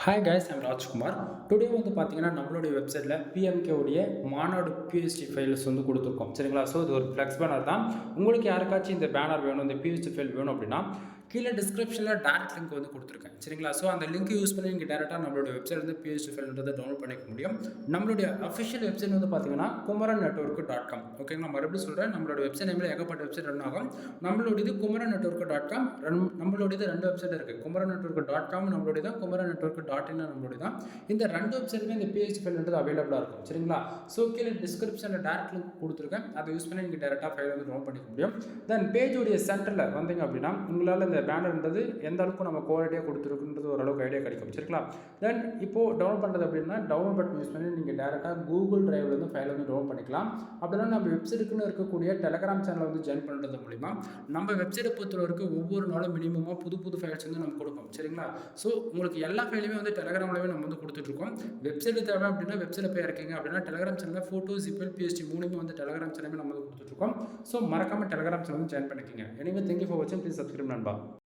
Hi guys, I'm Rajkumar. Today வந்து பார்த்தீங்கன்னா நம்மளுடைய வெப்சைட்டில் பிஎம்கே உடைய மாநாடு பிஎஸ்டி ஃபைல்ஸ் வந்து கொடுத்துருக்கோம். சரிங்களா? ஸோ இது ஒரு ஃப்ளெக்ஸ் பேனர் தான். உங்களுக்கு யாருக்காச்சும் இந்த பேனர் வேணும், இந்த பிஎஸ்டி ஃபைல் வேணும் அப்படின்னா கீழே டிஸ்கிரிப்ஷனில் டேரக்ட் லிங்க் வந்து கொடுத்துருக்கேன். சரிங்களா? ஸோ அந்த லிங்க் யூஸ் பண்ணி நீங்கள் டேரெக்டாக நம்மளுடைய வெப்சைட் வந்து பிஎஸ்டி ஃபைல்ன்றதை டவுன்லோட் பண்ணிக்க முடியும். நம்மளுடைய அஃபிஷியல் வெப்சைட் வந்து பார்த்தீங்கன்னா குமரன் நெட்வொர்க் டாட் காம். ஓகேங்களா? மறுபடியும் சொல்கிறேன், நம்மளோட வெப்சைட் நேமில் ஏகப்பட்ட வெப்சைட் ரன் ஆகும். நம்மளுடையது குமரன் நெட்வொர்க் டாட் காம். நம்மளுடையது 2 வெப்சைட் இருக்குது. குமரன் நெட்வொர்க் டாட் காம் நம்மளுடைய தான், குமரன் நெட்வொர்க் டாட் இன் நம்மளுடைய தான். இந்த 2 வெப்சைட்டுமே இந்த பிஹெச்பி ஃபைல்ன்றது அவைலபிளாக இருக்கும். சரிங்களா? ஸோ கீழே டிஸ்கிரிப்ஷனில் டேரக்ட் லிங்க் கொடுத்துருக்கேன். அதை யூஸ் பண்ணி நீங்கள் டேரெக்டாக ஃபைல் வந்து டவுன் பண்ணிக்க முடியும். தென் பேஜுடைய சென்டரில் வந்தீங்க அப்படின்னா உங்களால் இந்த பேனர்ன்றது எந்த அளவுக்கு நம்ம குவாலிட்டியாக கொடுத்துருக்குன்றது ஓரளவுக்கு ஐடியா கிடைக்கும். சரிங்களா? தென் இப்போது டவுன்லோட் பண்ணுறது அப்படின்னா டவுன்லோட் பட்டன் யூஸ் பண்ணி நீங்கள் டேரெக்டாக கூகுள் டிரைவ்லேருந்து ஃபைல் வந்து டவுன்லோட் பண்ணிக்கலாம். அப்படின்னா நம்ம வெப்சைட்டுக்குன்னு இருக்கக்கூடிய டெலகிராம் சேனலை வந்து ஜாயின் பண்ணுறது மூலிமா நம்ம வெப்சைட்டை பொறுத்தவரைக்கும் ஒவ்வொரு நாளும் மினிமமாக புது ஃபைல்ஸ் வந்து நம்ம கொடுப்போம். சரிங்களா? ஸோ உங்களுக்கு எல்லா ஃபைலுமே வந்து டெலகிராம்லேயே நம்ம வந்து கொடுத்துட்ருக்கோம். வெப்சைட் தேவை அப்படின்னா வெப்சைட்டில் போய் இறக்கிங்க அப்படின்னா டெலகிராம் சேனலில் ஃபோட்டோ ஜிபிஎல் பிஎஸ்டி மூணுமே வந்து டெலகிராம் சேனலுமே நம்ம வந்து கொடுத்துட்ருக்கோம். ஸோ மறக்காமல் டெலகிராம் சேனல் வந்து ஜாயின் பண்ணிக்கிங்க. எனிவே தேங்க்யூ ஃபார் வாட்சிங். ப்ளீஸ் சப்ஸ்கிரைப் நண்பா.